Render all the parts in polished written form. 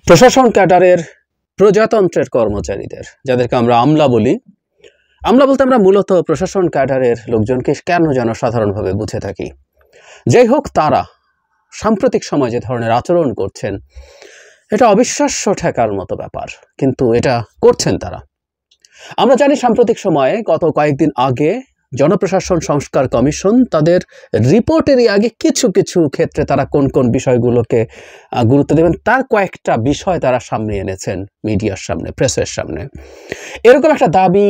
প্রশাসন ক্যাডারের প্রজাতন্ত্রের কর্মচারীদের, যাদেরকে আমরা আমলা বলি, আমলা বলতে আমরা মূলত প্রশাসন ক্যাডারের লোকজনকে কেন যেন সাধারণভাবে বুঝে থাকি। যাই হোক, তারা সাম্প্রতিক সময় যে ধরনের আচরণ করছেন, এটা অবিশ্বাস্য ঠেকার মতো ব্যাপার, কিন্তু এটা করছেন তারা। আমরা জানি সাম্প্রতিক সময়ে গত কয়েকদিন আগে জনপ্রশাসন সংস্কার কমিশন তাদের রিপোর্টেরই আগে কিছু কিছু ক্ষেত্রে তারা কোন কোন বিষয়গুলোকে গুরুত্ব দেবেন তার কয়েকটা বিষয় তারা সামনে এনেছেন মিডিয়ার সামনে, প্রেসের সামনে। এরকম একটা দাবি,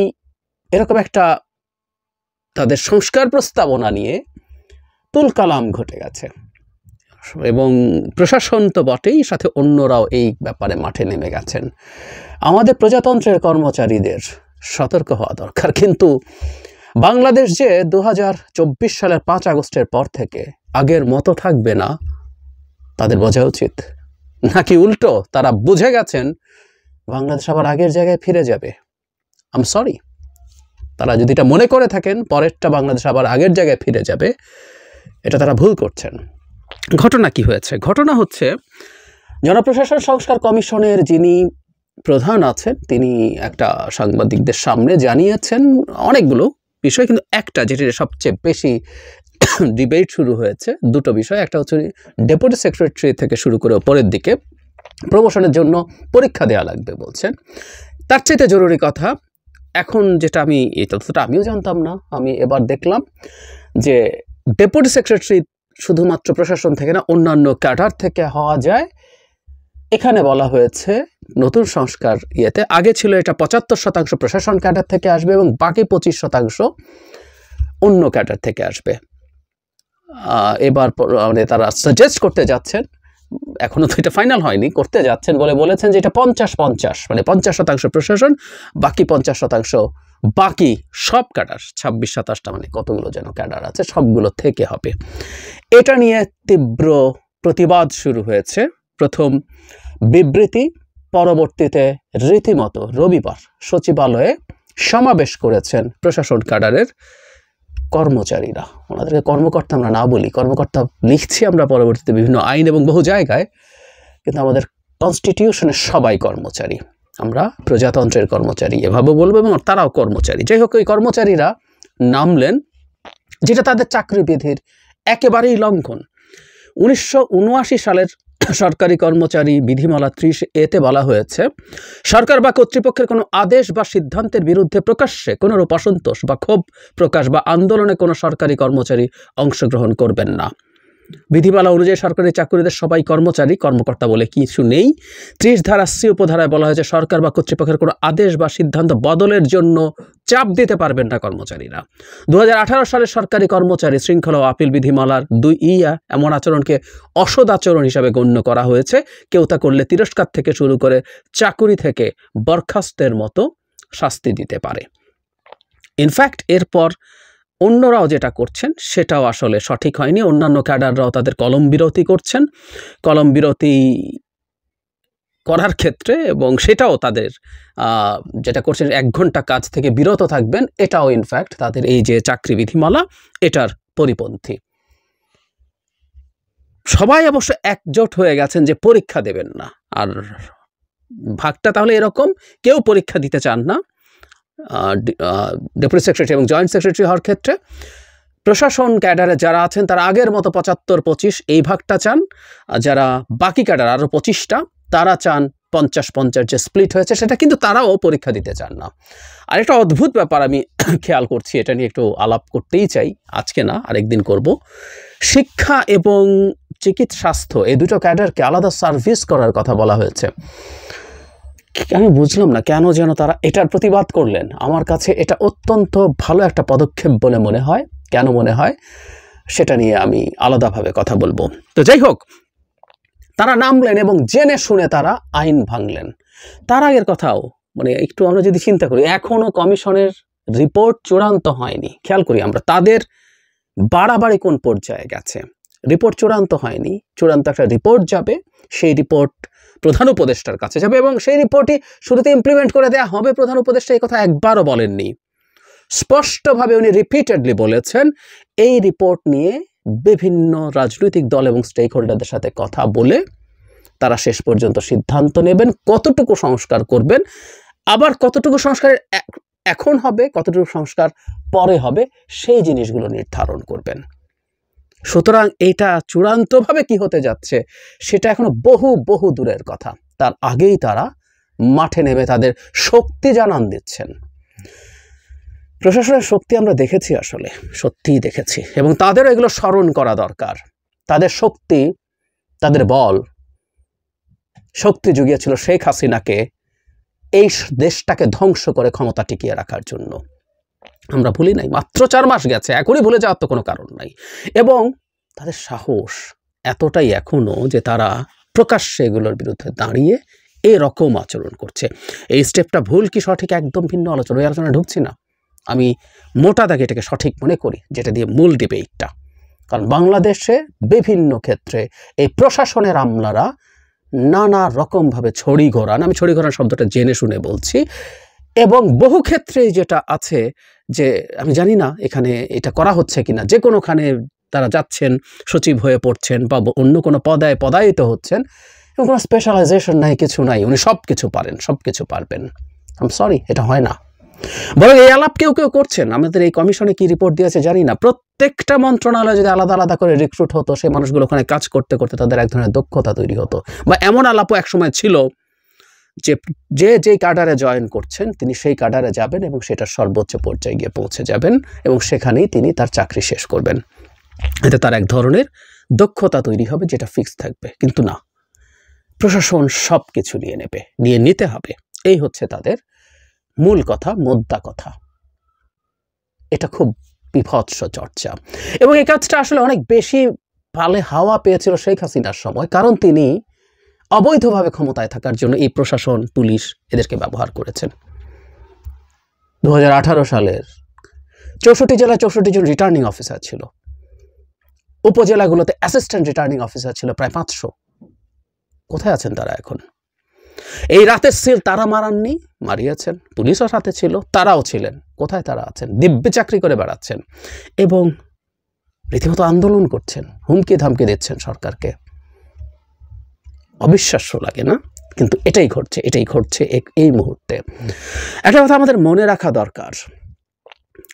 এরকম একটা তাদের সংস্কার প্রস্তাবনা নিয়ে তুলকালাম ঘটে গেছে এবং প্রশাসন তো বটেই, সাথে অন্যরাও এই ব্যাপারে মাঠে নেমে গেছেন। আমাদের প্রজাতন্ত্রের কর্মচারীদের সতর্ক হওয়া দরকার। কিন্তু বাংলাদেশ যে 2024 সালের 5 আগস্টের পর থেকে আগের মতো থাকবে না, তাদের বোঝা উচিত। নাকি উল্টো তারা বুঝে গেছেন বাংলাদেশ আবার আগের জায়গায় ফিরে যাবে। আই এম সরি, তারা যদি এটা মনে করে থাকেন পরেরটা বাংলাদেশ আবার আগের জায়গায় ফিরে যাবে, এটা তারা ভুল করছেন। ঘটনা কি হয়েছে? ঘটনা হচ্ছে, জনপ্রশাসন সংস্কার কমিশনের যিনি প্রধান আছেন তিনি একটা সাংবাদিকদের সামনে জানিয়েছেন অনেকগুলো বিষয়, কিন্তু একটা যেটা সবচেয়ে বেশি ডিবেট শুরু হয়েছে, দুটো বিষয়। একটা হচ্ছে ডেপুটি সেক্রেটারি থেকে শুরু করে ওপরের দিকে প্রমোশনের জন্য পরীক্ষা দেওয়া লাগবে বলছেন। তার চাইতে জরুরি কথা, এখন যেটা এই তথ্যটা আমিও জানতাম না, আমি এবার দেখলাম যে ডেপুটি সেক্রেটারি শুধুমাত্র প্রশাসন থেকে না, অন্যান্য ক্যাডার থেকে হওয়া যায়। এখানে বলা হয়েছে নতুন সংস্কার ইয়েতে, আগে ছিল এটা 75% প্রশাসন ক্যাডার থেকে আসবে এবং বাকি 25% অন্য ক্যাডার থেকে আসবে। এবার মানে তারা সাজেস্ট করতে যাচ্ছেন, এখনো তো এটা ফাইনাল হয়নি, করতে যাচ্ছেন বলে বলেছেন যে এটা 50-50, মানে 50% প্রশাসন, বাকি 50% বাকি সব ক্যাডার, 26-27টা মানে কতগুলো যেন ক্যাডার আছে, সবগুলো থেকে হবে। এটা নিয়ে তীব্র প্রতিবাদ শুরু হয়েছে। প্রথম বিবৃতি, পরবর্তীতে রীতিমতো রবিবার সচিবালয়ে সমাবেশ করেছেন প্রশাসন ক্যাডারের কর্মচারীরা। ওনাদেরকে কর্মকর্তা আমরা না বলি, কর্মকর্তা লিখছি আমরা পরবর্তীতে বিভিন্ন আইন এবং বহু জায়গায়, কিন্তু আমাদের কনস্টিটিউশনের সবাই কর্মচারী, আমরা প্রজাতন্ত্রের কর্মচারী এভাবে বলবো, এবং তারাও কর্মচারী। যাই হোক, ওই কর্মচারীরা নামলেন, যেটা তাদের চাকরি বিধির একেবারেই লঙ্ঘন। 1979 সালের সরকারি কর্মচারী বিধিমালা 30 এতে বলা হয়েছে, সরকার বা কর্তৃপক্ষের কোনো আদেশ বা সিদ্ধান্তের বিরুদ্ধে প্রকাশ্যে কোনোরূপ অসন্তোষ বা ক্ষোভ প্রকাশ বা আন্দোলনে কোনো সরকারি কর্মচারী অংশগ্রহণ করবেন না। বিধিমালা অনুযায়ী সরকারি চাকরিদের সবাই কর্মচারী, কর্মকর্তা বলে কিছু নেই। 30 ধারা C উপধারায় বলা হয়েছে, সরকার বা কর্তৃপক্ষের কোনো আদেশ বা সিদ্ধান্ত বদলের জন্য চাপ দিতে পারবেন না কর্মচারীরা। 2018 সালে সরকারি কর্মচারী শৃঙ্খলা ও আপিল বিধিমালার 2 এমন আচরণকে অসৎ আচরণ হিসাবে গণ্য করা হয়েছে। কেউ তা করলে তিরস্কার থেকে শুরু করে চাকুরি থেকে বরখাস্তের মতো শাস্তি দিতে পারে। ইনফ্যাক্ট এরপর অন্যরাও যেটা করছেন সেটাও আসলে সঠিক হয়নি। অন্যান্য ক্যাডাররাও তাদের কলম বিরতি করছেন, কলম বিরতি করার ক্ষেত্রে, এবং সেটাও তাদের যেটা করছেন 1 ঘন্টা কাজ থেকে বিরত থাকবেন, এটাও ইনফ্যাক্ট তাদের এই যে চাকরি বিধিমালা এটার পরিপন্থী। সবাই অবশ্য একজোট হয়ে গেছেন যে পরীক্ষা দেবেন না। আর ভাগটা তাহলে এরকম, কেউ পরীক্ষা দিতে চান না ডেপুটি সেক্রেটারি এবং জয়েন্ট সেক্রেটারি হওয়ার ক্ষেত্রে। প্রশাসন ক্যাডারে যারা আছেন তারা আগের মতো 75-25 এই ভাগটা চান, যারা বাকি ক্যাডার আরও 25টা তারা চান 50-50 যে স্প্লিট হয়েছে সেটা, কিন্তু তারাও পরীক্ষা দিতে চান না। আর একটা অদ্ভুত ব্যাপার আমি খেয়াল করছি, এটা নিয়ে একটু আলাপ করতেই চাই, আজকে না আরেকদিন করব। শিক্ষা এবং চিকিৎসা স্বাস্থ্য এই দুটো ক্যাডারকে আলাদা সার্ভিস করার কথা বলা হয়েছে। আমি বুঝলাম না কেন যেন তারা এটার প্রতিবাদ করলেন। আমার কাছে এটা অত্যন্ত ভালো একটা পদক্ষেপ বলে মনে হয়। কেন মনে হয় সেটা নিয়ে আমি আলাদাভাবে কথা বলবো। তো যাই হোক, তারা নামলেন এবং জেনে শুনে তারা আইন ভাঙলেন। তার আগের কথাও মানে একটু আমরা যদি চিন্তা করি, এখনো কমিশনের রিপোর্ট চূড়ান্ত হয়নি। খেয়াল করি আমরা তাদের বাড়াবাড়ি কোন পর্যায়ে গেছে। রিপোর্ট চূড়ান্ত হয়নি, চূড়ান্ত একটা রিপোর্ট যাবে, সেই রিপোর্ট প্রধান উপদেষ্টার কাছে যাবে এবং সেই রিপোর্টই শুরুতে ইমপ্লিমেন্ট করে দেওয়া হবে। প্রধান উপদেষ্টা এই কথা একবারও বলেননি, স্পষ্টভাবে উনি রিপিটেডলি বলেছেন এই রিপোর্ট নিয়ে বিভিন্ন রাজনৈতিক দল এবং স্টেক হোল্ডারদের সাথে কথা বলে তারা শেষ পর্যন্ত সিদ্ধান্ত নেবেন কতটুকু সংস্কার করবেন, আবার কতটুকু সংস্কার এখন হবে, কতটুকু সংস্কার পরে হবে, সেই জিনিসগুলো নির্ধারণ করবেন। সুতরাং এটা চূড়ান্তভাবে কি হতে যাচ্ছে সেটা এখনো বহু বহু দূরের কথা। তার আগেই তারা মাঠে নেমে তাদের শক্তি জানান দিচ্ছেন। প্রশাসনের শক্তি আমরা দেখেছি, আসলে সত্যিই দেখেছি, এবং তাদেরও এগুলো স্মরণ করা দরকার। তাদের শক্তি, তাদের বল, শক্তি জুগিয়েছিল শেখ হাসিনাকে এই দেশটাকে ধ্বংস করে ক্ষমতা টিকিয়ে রাখার জন্য। আমরা ভুলি নাই, মাত্র 4 মাস গেছে, এখনই ভুলে যাওয়ার তো কোনো কারণ নাই। এবং তাদের সাহস এতটাই এখনো যে তারা প্রকাশ্যে এগুলোর বিরুদ্ধে দাঁড়িয়ে এরকম আচরণ করছে। এই স্টেপটা ভুল কি সঠিক একদম ভিন্ন আলোচনা, ওই আলোচনায় ঢুকছি না। আমি মোটা দাগে এটাকে সঠিক মনে করি, যেটা দিয়ে মূল ডিবেটটা। কারণ বাংলাদেশে বিভিন্ন ক্ষেত্রে এই প্রশাসনের আমলারা নানা রকমভাবে ছড়ি ঘোরান, আমি ছড়ি ঘোরান শব্দটা জেনে শুনে বলছি, এবং বহু ক্ষেত্রেই যেটা আছে যে আমি জানি না এখানে এটা করা হচ্ছে কিনা, যে কোনোখানে তারা যাচ্ছেন, সচিব হয়ে পড়ছেন বা অন্য কোনো পদায় পদায়িত হচ্ছেন, এবং কোনো স্পেশালাইজেশন নাই, কিছু নাই, উনি সব কিছু পারেন, সব কিছু পারবেন। আই এম সরি, এটা হয় না। বরং এই আলাপ কেউ কেউ করছেন। আমাদের এই কমিশনে কি রিপোর্ট দিয়েছে জানি না, প্রত্যেকটা মন্ত্রণালয় যদি আলাদা আলাদা করে রিক্রুট হতো, সেই মানুষগুলো ওখানে কাজ করতে করতে তাদের এক ধরনের দক্ষতা তৈরি হতো। বা এমন আলাপও একসময় ছিল যে যেই কাডারে জয়েন করছেন তিনি সেই কাডারে যাবেন এবং সেটার সর্বোচ্চ পর্যায়ে গিয়ে পৌঁছে যাবেন এবং সেখানেই তিনি তার চাকরি শেষ করবেন। এতে তার এক ধরনের দক্ষতা তৈরি হবে, যেটা ফিক্স থাকবে। কিন্তু না, প্রশাসন সব কিছু নিয়ে নিতে হবে, এই হচ্ছে তাদের মূল কথা, মোদ্দা কথা। এটা খুব বিভৎস চর্চা, এবং এই কাজটা আসলে অনেক বেশি ভালো হাওয়া পেয়েছিল শেখ হাসিনার সময়, কারণ তিনি অবৈধভাবে ক্ষমতায় থাকার জন্য এই প্রশাসন, পুলিশ এদেরকে ব্যবহার করেছেন। 2018 সালের 64 জেলায় 64 জন রিটার্নিং অফিসার ছিল, উপজেলাগুলোতে অ্যাসিস্ট্যান্ট রিটার্নিং অফিসার ছিল প্রায় 500। কোথায় আছেন তারা এখন? এই রাতের সিল তারা মারাননি, মারিয়েছেন, পুলিশও সাথে ছিল, তারাও ছিলেন। কোথায় তারা আছেন? দিব্যি চাকরি করে বেড়াচ্ছেন এবং রীতিমতো আন্দোলন করছেন, হুমকি ধামকি দিচ্ছেন সরকারকে। অবিশ্বাস্য লাগে না? কিন্তু এটাই ঘটছে এই মুহূর্তে। একটা কথা আমাদের মনে রাখা দরকার,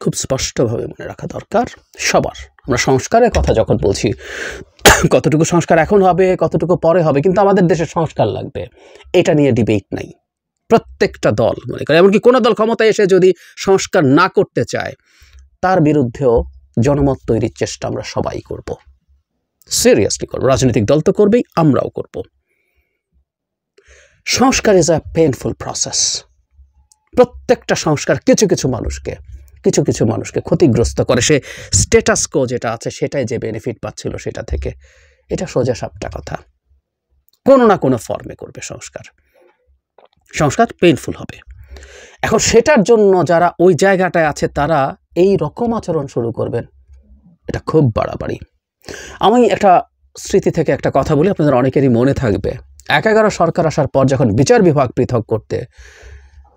খুব স্পষ্টভাবে মনে রাখা দরকার সবার। আমরা সংস্কারের কথা যখন বলছি, কতটুকু সংস্কার এখন হবে, কতটুকু পরে হবে, কিন্তু আমাদের দেশে সংস্কার লাগবে, এটা নিয়ে ডিবেট নাই। প্রত্যেকটা দল মনে করে, এমনকি কোনো দল ক্ষমতায় এসে যদি সংস্কার না করতে চায়, তার বিরুদ্ধেও জনমত তৈরির চেষ্টা আমরা সবাই করব, সিরিয়াসলি করব। রাজনৈতিক দল তো করবেই, আমরাও করব। সংস্কার ইজ আ পেইনফুল প্রসেস। প্রত্যেকটা সংস্কার কিছু কিছু মানুষকে ক্ষতিগ্রস্ত করে। সে স্ট্যাটাস কো যেটা আছে সেটাই যে বেনিফিট পাচ্ছিল সেটা থেকে, এটা সোজা সাপটা কথা। কোনো না কোনো ফর্মে করবে সংস্কার পেইনফুল হবে। এখন সেটার জন্য যারা ওই জায়গাটায় আছে তারা এই রকম আচরণ শুরু করবেন, এটা খুব বাড়াবাড়ি। আমি একটা স্মৃতি থেকে একটা কথা বলি, আপনাদের অনেকেরই মনে থাকবে। 11 সরকার আসার পর যখন বিচার বিভাগ পৃথক করতে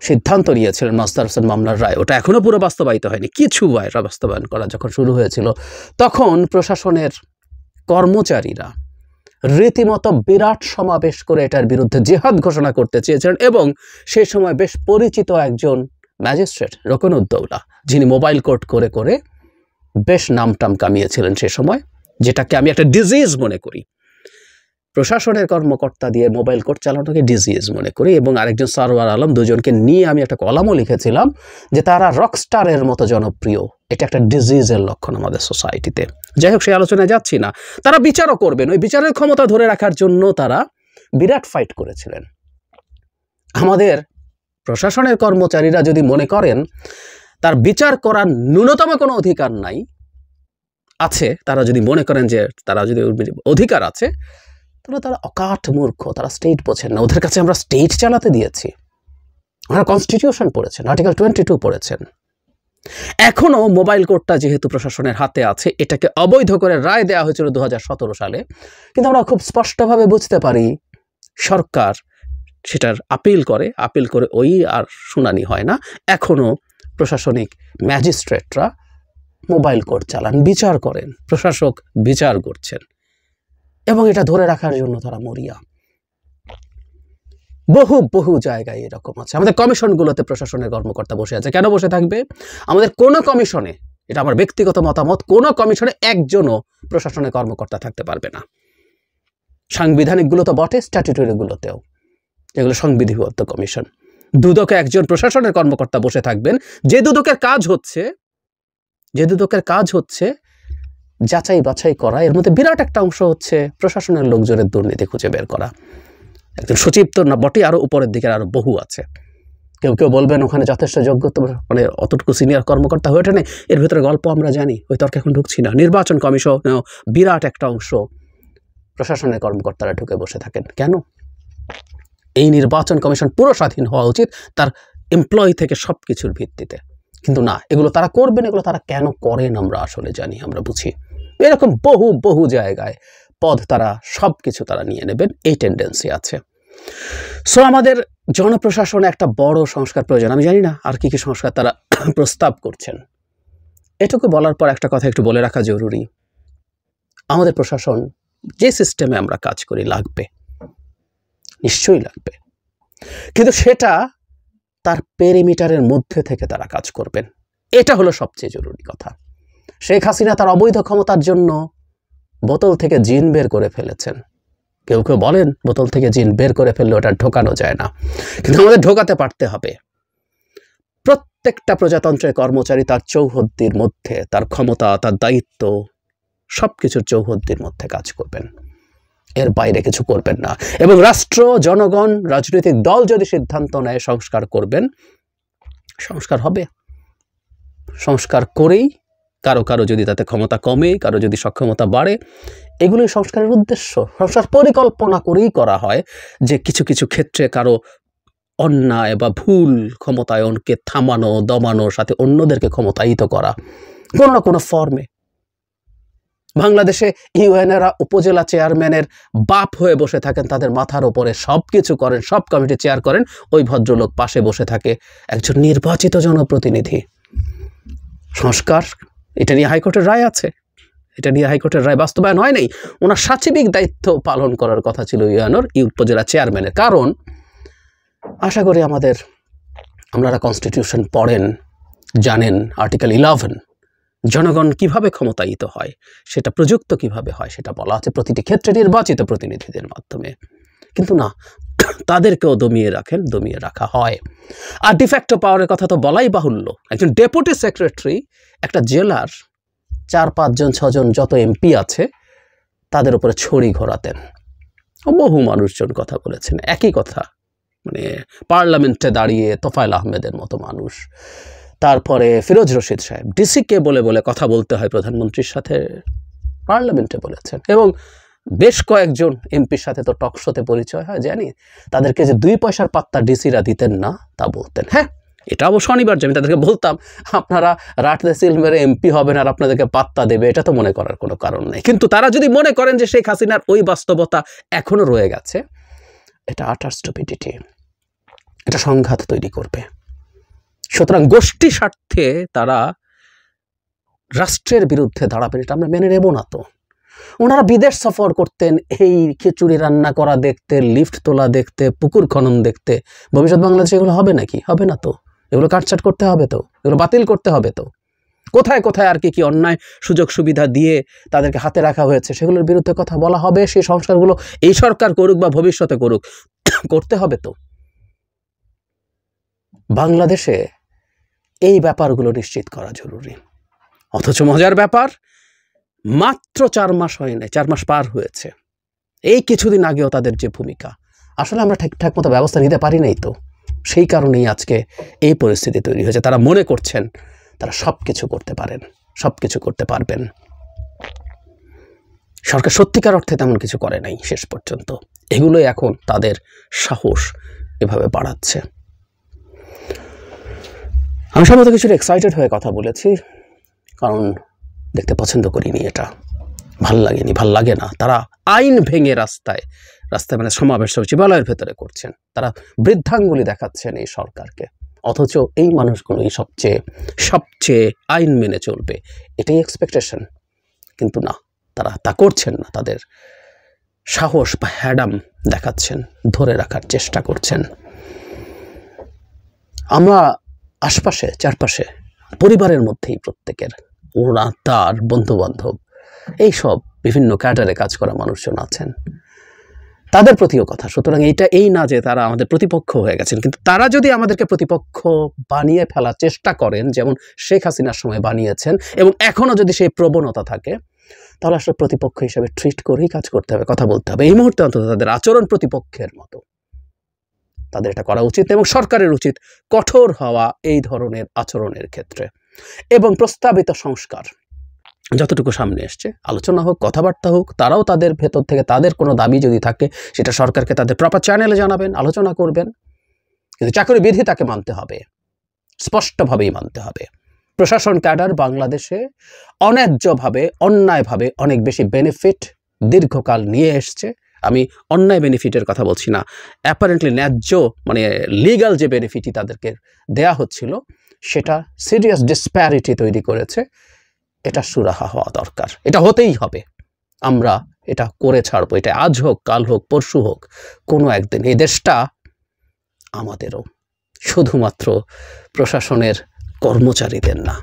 সিদ্ধান্ত নিয়েছিলেন মাসদার হোসেন মামলার রায়, ওটা এখনো পুরো বাস্তবায়িত হয়নি, কিছু বাস্তবায়ন করা যখন শুরু হয়েছিল, তখন প্রশাসনের কর্মচারীরা রীতিমতো বিরাট সমাবেশ করে এটার বিরুদ্ধে জিহাদ ঘোষণা করতে চেয়েছিলেন। এবং সেই সময় বেশ পরিচিত একজন ম্যাজিস্ট্রেট রকনউদ্দৌলা, যিনি মোবাইল কোর্ট করে করে বেশ নামটাম কামিয়েছিলেন সে সময়, যেটাকে আমি একটা ডিজিজ মনে করি। প্রশাসনের কর্মকর্তা দিয়ে মোবাইল কোর্ট চালানোকে ডিজিজ মনে করি। এবং আরেকজন সারওয়ার আলম, দুজনকে নিয়ে আমি একটা কলামও লিখেছিলাম যে তারা রকস্টারের মতো জনপ্রিয়, এটা একটা ডিজিজের লক্ষণ আমাদের সোসাইটিতে। যাই হোক, সেই আলোচনায় যাচ্ছি না। তারা বিচারও করবেন, ওই বিচারের ক্ষমতা ধরে রাখার জন্য তারা বিরাট ফাইট করেছিলেন। আমাদের প্রশাসনের কর্মচারীরা যদি মনে করেন তার বিচার করার ন্যূনতম কোনো অধিকার নাই আছে, তারা যদি মনে করেন যে তারা যদি অধিকার আছে, তাহলে তারা অকাঠ মূর্খ, তারা স্টেট বোঝেন না। ওদের কাছে আমরা স্টেট চালাতে দিয়েছি। ওনারা কনস্টিটিউশন পড়েছেন, আর্টিকেল 22 পড়েছেন। এখনও মোবাইল কোর্টটা যেহেতু প্রশাসনের হাতে আছে, এটাকে অবৈধ করে রায় দেওয়া হয়েছিল 2017 সালে। কিন্তু আমরা খুব স্পষ্টভাবে বুঝতে পারি সরকার সেটার আপিল করে ওই আর শুনানি হয় না। এখনও প্রশাসনিক ম্যাজিস্ট্রেটরা মোবাইল কোর্ট চালান, বিচার করেন, প্রশাসক বিচার করছেন, এবং এটা ধরে রাখার জন্য তারা মরিয়া। বহু বহু জায়গায় এরকম আছে। আমাদের কমিশনগুলোতে প্রশাসনের কর্মকর্তা বসে আছে। কেন বসে থাকবে? আমাদের কোনো কমিশনে, এটা আমার ব্যক্তিগত মতামত, কোনো কমিশনে একজনও প্রশাসনের কর্মকর্তা থাকতে পারবে না। সাংবিধানিকগুলো তো বটে, স্ট্যাটুটরিগুলোতেও, এগুলো সংবিধিবদ্ধ কমিশন। দুদকে একজন প্রশাসনের কর্মকর্তা বসে থাকবেন, যে দুদকের কাজ হচ্ছে যাচাই বাছাই করা। এর মধ্যে বিরাট একটা অংশ হচ্ছে প্রশাসনের লোকজনের দুর্নীতি খুঁজে বের করা। একজন সচিব তো না বটে, আরো উপরের দিকে আরো বহু আছে। কেউ কেউ বলবেন ওখানে যথেষ্ট যোগ্যতা, মানে অতটুকু সিনিয়র কর্মকর্তা হয়ে ওঠে না। এর ভিতরে গল্প আমরা জানি, ওই তর্কে এখন ঢুকছি না। নির্বাচন কমিশন বিরাট একটা অংশ প্রশাসনের কর্মকর্তারা ঢুকে বসে থাকেন। কেন? এই নির্বাচন কমিশন পুরো স্বাধীন হওয়া উচিত তার এমপ্লয়ি থেকে সব কিছুর ভিত্তিতে, কিন্তু না, এগুলো তারা করবেন। এগুলো তারা কেন করেন আমরা আসলে জানি, আমরা বুঝি। এরকম বহু বহু জায়গায় পদ তারা সব কিছু তারা নিয়ে নেবেন, এই টেন্ডেন্সি আছে। সো আমাদের জনপ্রশাসনে একটা বড় সংস্কার প্রয়োজন। আমি জানি না আর কি কি সংস্কার তারা প্রস্তাব করছেন। এটুকু বলার পর একটা কথা একটু বলে রাখা জরুরি। আমাদের প্রশাসন যে সিস্টেমে আমরা কাজ করি লাগবে, নিশ্চয়ই লাগবে, কিন্তু সেটা তার পেরিমিটারের মধ্যে থেকে তারা কাজ করবেন। এটা হলো সবচেয়ে জরুরি কথা। শেখ হাসিনা তার অবৈধ ক্ষমতার জন্য বোতল থেকে জিন বের করে ফেলেছেন। কেউ কেউ বলেন বোতল থেকে জিন বের করে ফেললে ওটা ঢোকানো যায় না, কিন্তু আমাদের ঢোকাতে পারতে হবে। প্রত্যেকটা প্রজাতন্ত্রের কর্মচারী তার চৌহদ্দির মধ্যে, তার ক্ষমতা, তার দায়িত্ব, সবকিছুর চৌহদ্দির মধ্যে কাজ করবেন, এর বাইরে কিছু করবেন না। এবং রাষ্ট্র, জনগণ, রাজনৈতিক দল যদি সিদ্ধান্ত নেয় সংস্কার করবেন, সংস্কার হবে। সংস্কার করেই কারো কারো যদি তাতে ক্ষমতা কমে, কারো যদি সক্ষমতা বাড়ে, এগুলোই সংস্কারের উদ্দেশ্য। সংস্কার পরিকল্পনা করেই করা হয় যে কিছু কিছু ক্ষেত্রে কারো অন্যায় বা ভুল ক্ষমতায়নকে থামানো, দমানো, সাথে অন্যদেরকে ক্ষমতায়িত করা কোনো না কোনো ফর্মে। বাংলাদেশে ইউএনেরা উপজেলা চেয়ারম্যানের বাপ হয়ে বসে থাকেন, তাদের মাথার ওপরে সব কিছু করেন, সব কমিটি চেয়ার করেন। ওই ভদ্রলোক পাশে বসে থাকে একজন নির্বাচিত জনপ্রতিনিধি। সংস্কার, এটা নিয়ে হাইকোর্টের রায় আছে, এটা নিয়ে হাইকোর্টের রায় বাস্তবায়ন হয় নাই। ওনার সাচিবিক দায়িত্ব পালন করার কথা ছিল ইউএনওর উপজেলা চেয়ারম্যানের। কারণ আশা করি আপনারা কনস্টিটিউশন পড়েন, জানেন আর্টিকেল 11 জনগণ কিভাবে ক্ষমতায়িত হয়, সেটা প্রযুক্ত কিভাবে হয় সেটা বলা আছে প্রতিটি ক্ষেত্রে নির্বাচিত প্রতিনিধিদের মাধ্যমে। কিন্তু না, তাদেরকেও দমিয়ে রাখা হয়। আর ডিফ্যাক্টো পাওয়ারের কথা তো বলাই বাহুল্য। একজন ডেপুটি সেক্রেটারি একটা জেলার 4-5 জন 6 জন যত এমপি আছে তাদের উপরে ছড়ি ঘোরাতেন। বহু মানুষজন কথা বলেছেন একই কথা, মানে পার্লামেন্টে দাঁড়িয়ে তোফায়েল আহমেদের মতো মানুষ, তারপরে ফিরোজ রশিদ সাহেব ডিসিকে বলে বলে কথা বলতে হয় প্রধানমন্ত্রীর সাথে, পার্লামেন্টে বলেছেন। এবং বেশ কয়েকজন এমপির সাথে তো টকশোতে পরিচয় হয়, জানি তাদেরকে যে 2 পয়সার পাত্তা ডিসিরা দিতেন না তা বলতেন। হ্যাঁ, এটা অবশ্য অনিবার্য। আমি তাদেরকে বলতাম আপনারা রাটতে সিল মেরে এমপি হবেন আর আপনাদেরকে পাত্তা দেবে, এটা তো মনে করার কোনো কারণ নেই। কিন্তু তারা যদি মনে করেন যে শেখ হাসিনার ওই বাস্তবতা এখনো রয়ে গেছে, এটা আটার স্টুপিডিটি, এটা সংঘাত তৈরি করবে। সুতরাং গোষ্ঠী স্বার্থে তারা রাষ্ট্রের বিরুদ্ধে দাঁড়াবেন, এটা আমরা মেনে নেব না। তো ওনারা বিদেশ সফর করতেন এই খিচুড়ি রান্না করা দেখতে, লিফট তোলা দেখতে, পুকুর খনন দেখতে। ভবিষ্যৎ বাংলাদেশে এগুলো হবে নাকি? হবে না তো। এগুলো কাটছাট করতে হবে তো, এগুলো বাতিল করতে হবে তো। কোথায় কোথায় আর কি অন্যায় সুযোগ সুবিধা দিয়ে তাদেরকে হাতে রাখা হয়েছে সেগুলোর বিরুদ্ধে কথা বলা হবে। সেই সংস্কারগুলো এই সরকার করুক বা ভবিষ্যতে করুক, করতে হবে তো। বাংলাদেশে এই ব্যাপারগুলো নিশ্চিত করা জরুরি। অথচ মজার ব্যাপার, মাত্র 4 মাস হয় নাই, 4 মাস পার হয়েছে। এই কিছুদিন আগেও তাদের যে ভূমিকা, আসলে আমরা ঠিকঠাক মতো ব্যবস্থা নিতে পারি নাই তো। সেই কারণেই আজকে এই পরিস্থিতি তৈরি হয়েছে। তারা মনে করছেন তারা সব কিছু করতে পারেন, সব কিছু করতে পারবেন। সরকার সত্যিকার অর্থে তেমন কিছু করে নাই শেষ পর্যন্ত। এগুলোই এখন তাদের সাহস এভাবে বাড়াচ্ছে। আমি সম্ভবত কিছুটা এক্সাইটেড হয়ে কথা বলেছি, কারণ দেখতে পছন্দ করিনি, এটা ভাল লাগেনি, ভাল লাগে না। তারা আইন ভেঙে রাস্তায় মানে সমাবেশ সচিবালয়ের ভেতরে করছেন, তারা বৃদ্ধাঙ্গুলি দেখাচ্ছেন এই সরকারকে। অথচ এই মানুষগুলোই সবচেয়ে আইন মেনে চলবে, এটাই এক্সপেকটেশন। কিন্তু না, তারা তা করছেন না। তাদের সাহস বা হ্যাডাম দেখাচ্ছেন, ধরে রাখার চেষ্টা করছেন। আমরা আশপাশে চারপাশে পরিবারের মধ্যেই প্রত্যেকের ওরা তার বন্ধুবান্ধব এইসব বিভিন্ন ক্যাডারে কাজ করা মানুষজন আছেন, তাদের প্রতিও কথা। সুতরাং এই না যে তারা আমাদের প্রতিপক্ষ হয়ে গেছেন, কিন্তু তারা যদি আমাদেরকে প্রতিপক্ষ বানিয়ে ফেলার চেষ্টা করেন, যেমন শেখ হাসিনার সময় বানিয়েছেন, এবং এখনও যদি সেই প্রবণতা থাকে, তাহলে আসলে প্রতিপক্ষ হিসেবে ট্রিট করেই কাজ করতে হবে, কথা বলতে হবে। এই মুহূর্তে অন্তত তাদের আচরণ প্রতিপক্ষের মতো, তাদের এটা করা উচিত এবং সরকারের উচিত কঠোর হওয়া এই ধরনের আচরণের ক্ষেত্রে। এবং প্রস্তাবিত সংস্কার যতটুকু সামনে এসছে, আলোচনা হোক, কথাবার্তা হোক, তারাও তাদের ভেতর থেকে তাদের কোনো দাবি যদি থাকে সেটা সরকারকে তাদের প্রপার চ্যানেলে জানাবেন, আলোচনা করবেন। কিন্তু চাকরি বিধি তাকে মানতে হবে, স্পষ্টভাবেই মানতে হবে। প্রশাসন ক্যাডার বাংলাদেশে অন্যায্যভাবে, অন্যায়ভাবে অনেক বেশি বেনিফিট দীর্ঘকাল নিয়ে এসছে। আমি অন্যায় বেনিফিটের কথা বলছি না, অ্যাপারেন্টলি ন্যায্য মানে লিগ্যাল যে বেনিফিটই তাদেরকে দেয়া হচ্ছিল, সেটা সিরিয়াস ডিসপ্যারিটি তৈরি করেছে। এটা সুরাহা হওয়া দরকার, এটা হতেই হবে। আমরা এটা করে ছাড়বো, এটা আজ হোক, কাল হোক, পরশু হোক, কোনো একদিন। এই দেশটা আমাদেরও, শুধুমাত্র প্রশাসনের কর্মচারীদের না।